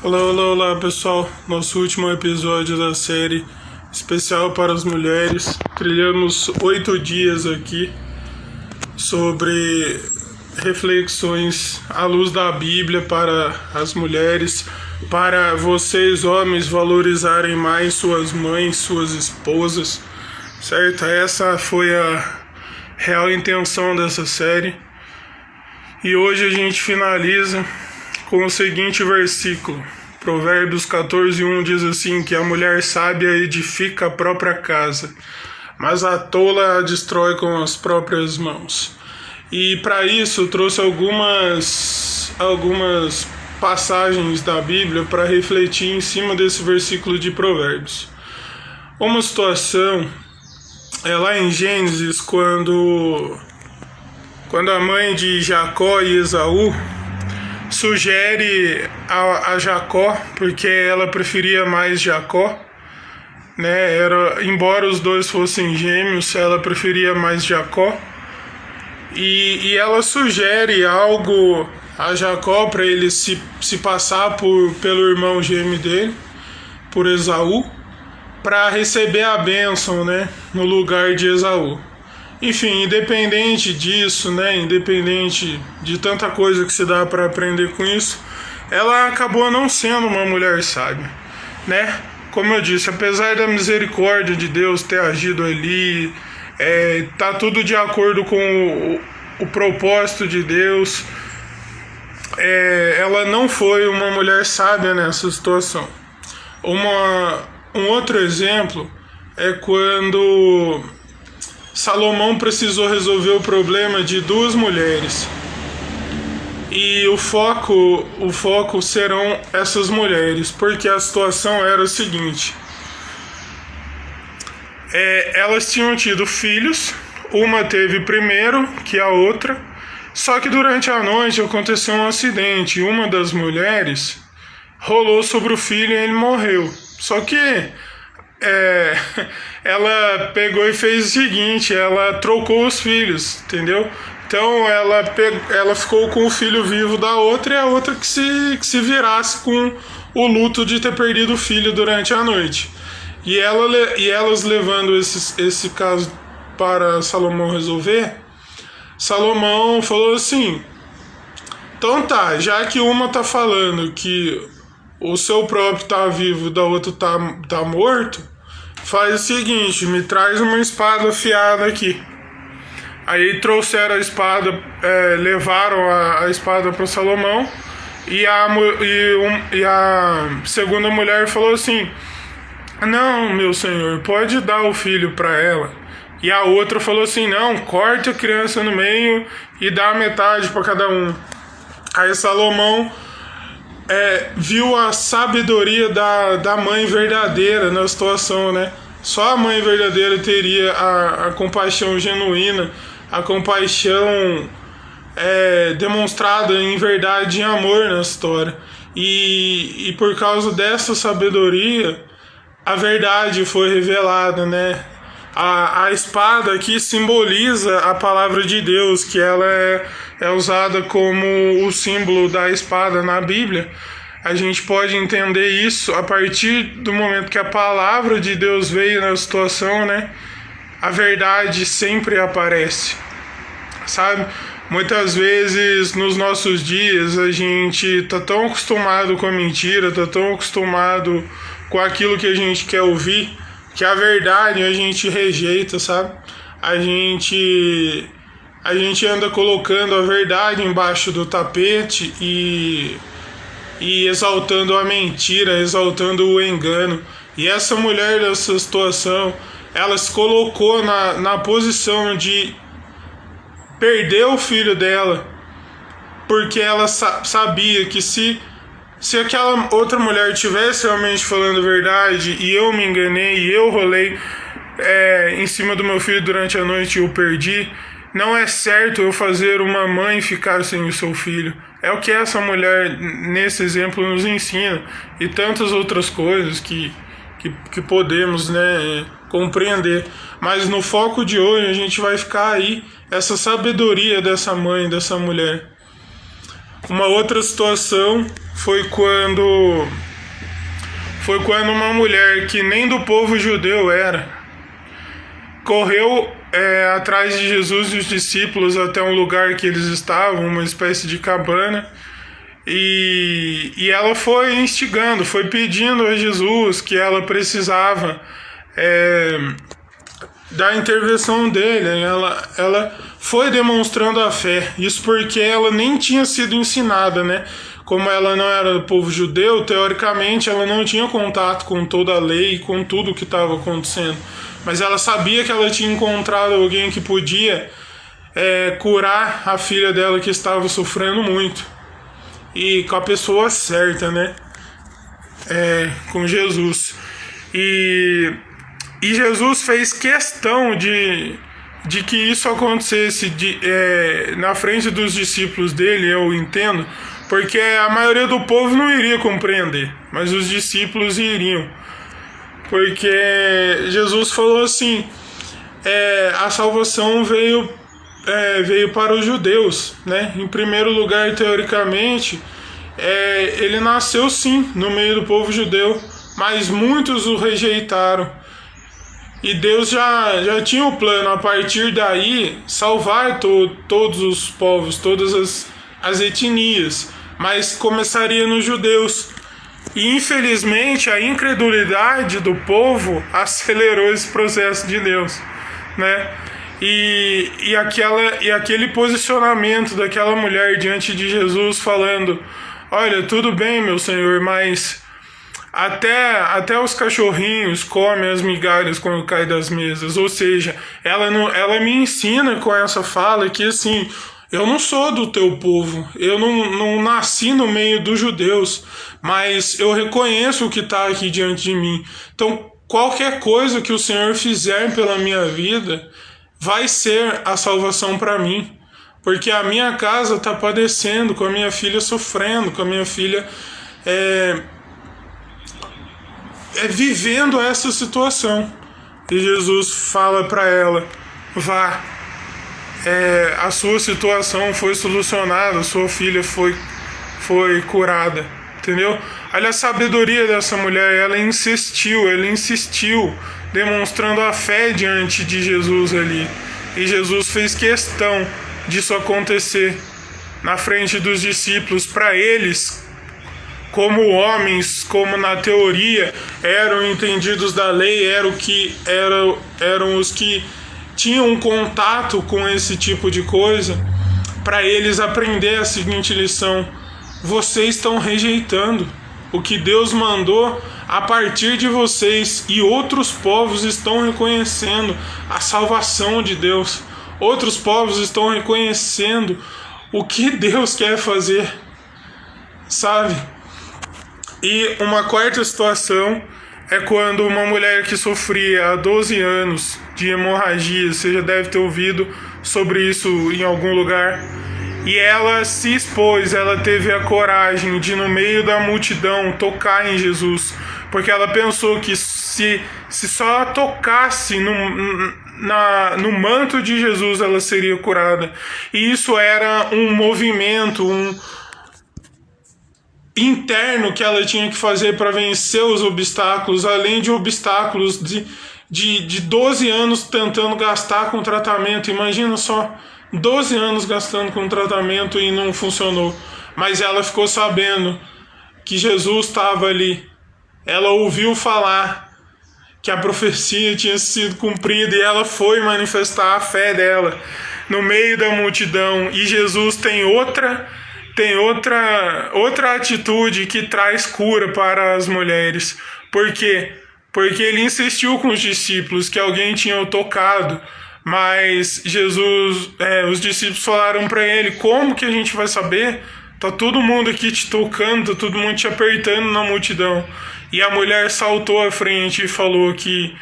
Olá, olá, olá pessoal, nosso último episódio da série especial para as mulheres. Trilhamos 8 dias aqui sobre reflexões à luz da Bíblia para as mulheres, para vocês homens valorizarem mais suas mães, suas esposas, certo? Essa foi a real intenção dessa série. E hoje a gente finaliza com o seguinte versículo. Provérbios 14:1 diz assim, que a mulher sábia edifica a própria casa, mas a tola a destrói com as próprias mãos. E para isso eu trouxe algumas passagens da Bíblia para refletir em cima desse versículo de Provérbios. Uma situação é lá em Gênesis, quando a mãe de Jacó e Esaú sugere a Jacó, porque ela preferia mais Jacó, né? Embora os dois fossem gêmeos, ela preferia mais Jacó. E ela sugere algo a Jacó para ele se passar pelo irmão gêmeo dele, por Esaú, para receber a bênção, né? No lugar de Esaú. Enfim, independente disso, né, independente de tanta coisa que se dá para aprender com isso, ela acabou não sendo uma mulher sábia, né? Como eu disse, apesar da misericórdia de Deus ter agido ali, tá tudo de acordo com o propósito de Deus, ela não foi uma mulher sábia nessa situação. Um outro exemplo é quando Salomão precisou resolver o problema de duas mulheres. E o foco serão essas mulheres, porque a situação era o seguinte. Elas tinham tido filhos, uma teve primeiro que a outra, só que durante a noite aconteceu um acidente. Uma das mulheres rolou sobre o filho e ele morreu. Só que ela pegou e fez o seguinte, ela trocou os filhos, entendeu? Então ela ficou com o filho vivo da outra e a outra que se virasse com o luto de ter perdido o filho durante a noite. E elas levando esse caso para Salomão resolver, Salomão falou assim, então tá, já que uma tá falando que o seu próprio tá vivo, da outra tá morto, faz o seguinte, me traz uma espada afiada aqui. Aí trouxeram a espada, levaram a espada para Salomão, e a segunda mulher falou assim, não, meu senhor, pode dar o filho para ela. E a outra falou assim, não, corta a criança no meio e dá metade para cada um. Aí Salomão viu a sabedoria da mãe verdadeira na situação, né? Só a mãe verdadeira teria a compaixão genuína, a compaixão demonstrada em verdade e amor na história. E por causa dessa sabedoria, a verdade foi revelada, né? A espada aqui simboliza a palavra de Deus, que ela é usada como o símbolo da espada na Bíblia. A gente pode entender isso a partir do momento que a palavra de Deus veio na situação, né? A verdade sempre aparece, sabe? Muitas vezes nos nossos dias a gente tá tão acostumado com a mentira, tá tão acostumado com aquilo que a gente quer ouvir, que a verdade a gente rejeita, sabe? A gente anda colocando a verdade embaixo do tapete e exaltando a mentira, exaltando o engano. E essa mulher dessa situação, ela se colocou na posição de perder o filho dela, porque ela sabia que se aquela outra mulher tivesse realmente falando a verdade e eu me enganei e eu rolei em cima do meu filho durante a noite e eu perdi, não é certo eu fazer uma mãe ficar sem o seu filho. É o que essa mulher nesse exemplo nos ensina, e tantas outras coisas que podemos, né, compreender. Mas no foco de hoje a gente vai ficar aí, essa sabedoria dessa mãe, dessa mulher. Uma outra situação foi quando uma mulher que nem do povo judeu era, correu atrás de Jesus e os discípulos até um lugar que eles estavam, uma espécie de cabana, e ela foi instigando, foi pedindo a Jesus que ela precisava da intervenção dele. Ela foi demonstrando a fé, isso porque ela nem tinha sido ensinada, né? Como ela não era do povo judeu, teoricamente ela não tinha contato com toda a lei, com tudo o que estava acontecendo. Mas ela sabia que ela tinha encontrado alguém que podia curar a filha dela que estava sofrendo muito. E com a pessoa certa, né? Com Jesus. E Jesus fez questão de que isso acontecesse na frente dos discípulos dele, eu entendo, porque a maioria do povo não iria compreender, mas os discípulos iriam. Porque Jesus falou assim, a salvação veio para os judeus, né? Em primeiro lugar, teoricamente, ele nasceu sim no meio do povo judeu, mas muitos o rejeitaram. E Deus já tinha o plano, a partir daí, salvar todos os povos, todas as etnias, mas começaria nos judeus. E infelizmente a incredulidade do povo acelerou esse processo de Deus, né? E aquele posicionamento daquela mulher diante de Jesus falando: olha, tudo bem, meu Senhor, mas até os cachorrinhos comem as migalhas quando caem das mesas. Ou seja, ela me ensina com essa fala que assim, eu não sou do teu povo, eu não nasci no meio dos judeus, mas eu reconheço o que está aqui diante de mim. Então, qualquer coisa que o Senhor fizer pela minha vida vai ser a salvação para mim, porque a minha casa está padecendo, com a minha filha sofrendo, com a minha filha vivendo essa situação. E Jesus fala para ela: vá, a sua situação foi solucionada, sua filha foi curada, entendeu? Olha a sabedoria dessa mulher, ela insistiu, demonstrando a fé diante de Jesus ali. E Jesus fez questão disso acontecer na frente dos discípulos, para eles, como homens, como na teoria eram entendidos da lei, eram os que tinham um contato com esse tipo de coisa, para eles aprender a seguinte lição: vocês estão rejeitando o que Deus mandou a partir de vocês, e outros povos estão reconhecendo a salvação de Deus, outros povos estão reconhecendo o que Deus quer fazer, sabe? E uma quarta situação é quando uma mulher que sofria há 12 anos de hemorragia, você já deve ter ouvido sobre isso em algum lugar, e ela se expôs, ela teve a coragem de, no meio da multidão, tocar em Jesus, porque ela pensou que se só tocasse no manto de Jesus, ela seria curada. E isso era um movimento, interno que ela tinha que fazer para vencer os obstáculos, além de obstáculos de 12 anos tentando gastar com tratamento. Imagina só, 12 anos gastando com tratamento e não funcionou. Mas ela ficou sabendo que Jesus estava ali. Ela ouviu falar que a profecia tinha sido cumprida e ela foi manifestar a fé dela no meio da multidão. E Jesus tem outra atitude que traz cura para as mulheres. Por quê? Porque ele insistiu com os discípulos que alguém tinha o tocado, mas Jesus, os discípulos falaram para ele: como que a gente vai saber? Tá todo mundo aqui te tocando, tá todo mundo te apertando na multidão. E a mulher saltou à frente e falou que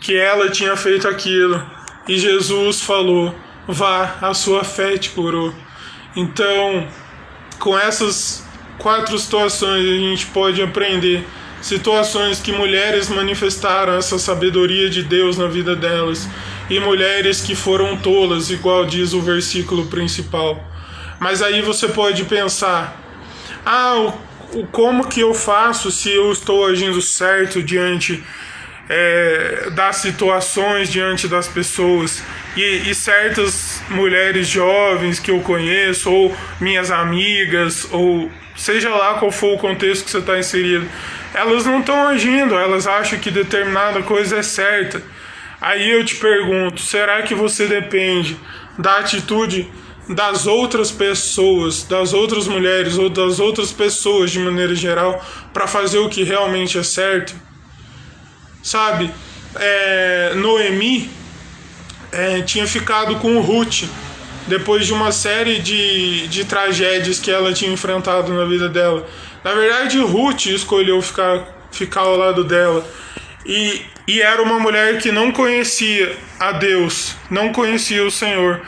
ela tinha feito aquilo. E Jesus falou: vá, a sua fé te curou. Então, com essas 4 situações a gente pode aprender situações que mulheres manifestaram essa sabedoria de Deus na vida delas, e mulheres que foram tolas, igual diz o versículo principal. Mas aí você pode pensar: como que eu faço, se eu estou agindo certo diante das situações, diante das pessoas. E certas mulheres jovens que eu conheço, ou minhas amigas, ou seja lá qual for o contexto que você está inserido, elas não estão agindo, elas acham que determinada coisa é certa. Aí eu te pergunto, será que você depende da atitude das outras pessoas, das outras mulheres ou das outras pessoas de maneira geral, para fazer o que realmente é certo? Sabe, Noemi tinha ficado com Ruth depois de uma série de tragédias que ela tinha enfrentado na vida dela. Na verdade, Ruth escolheu ficar ao lado dela. E era uma mulher que não conhecia a Deus, não conhecia o Senhor.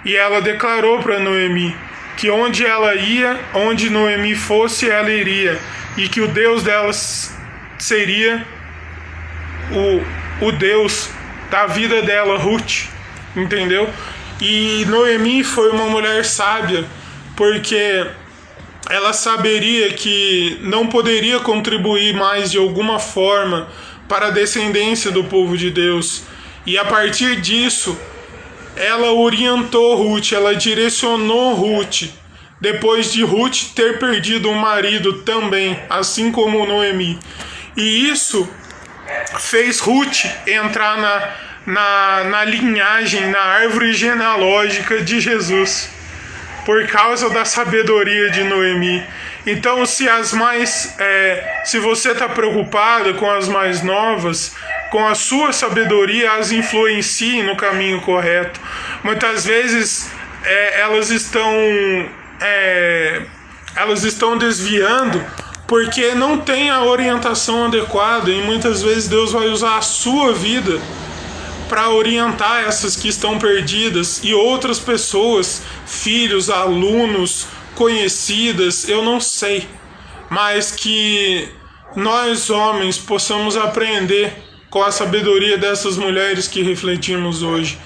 E ela declarou para Noemi que onde ela ia, onde Noemi fosse, ela iria. E que o Deus delas seria o Deus da vida dela, Ruth. Entendeu? E Noemi foi uma mulher sábia, porque ela saberia que não poderia contribuir mais de alguma forma para a descendência do povo de Deus. E a partir disso, ela orientou Ruth, ela direcionou Ruth, depois de Ruth ter perdido um marido também, assim como Noemi. E isso fez Ruth entrar na linhagem, na árvore genealógica de Jesus, por causa da sabedoria de Noemi. Então, se você está preocupado com as mais novas, com a sua sabedoria, as influencie no caminho correto. Muitas vezes elas estão desviando porque não tem a orientação adequada, e muitas vezes Deus vai usar a sua vida para orientar essas que estão perdidas, e outras pessoas, filhos, alunos, conhecidas, eu não sei, mas que nós homens possamos aprender com a sabedoria dessas mulheres que refletimos hoje,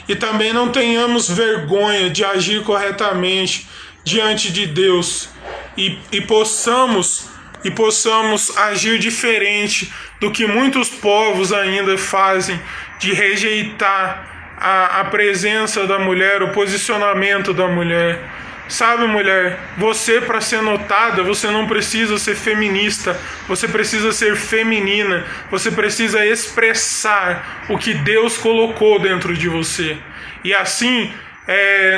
e também não tenhamos vergonha de agir corretamente diante de Deus, e possamos agir diferente do que muitos povos ainda fazem, de rejeitar a presença da mulher, o posicionamento da mulher. Sabe, mulher, você, para ser notada, você não precisa ser feminista, você precisa ser feminina, você precisa expressar o que Deus colocou dentro de você. E assim,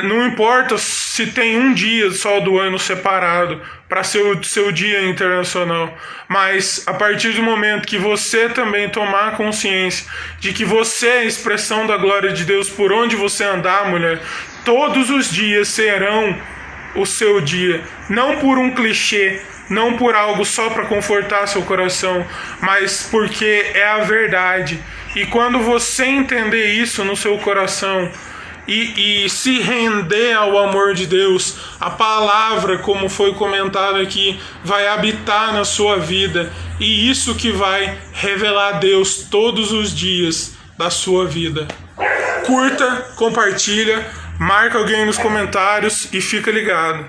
não importa se tem um dia só do ano separado para ser o seu dia internacional, mas a partir do momento que você também tomar consciência de que você é a expressão da glória de Deus por onde você andar, mulher, todos os dias serão o seu dia, não por um clichê, não por algo só para confortar seu coração, mas porque é a verdade. E quando você entender isso no seu coração e se render ao amor de Deus, a palavra, como foi comentado aqui, vai habitar na sua vida, e isso que vai revelar Deus todos os dias da sua vida. Curta, compartilha, marca alguém nos comentários e fica ligado.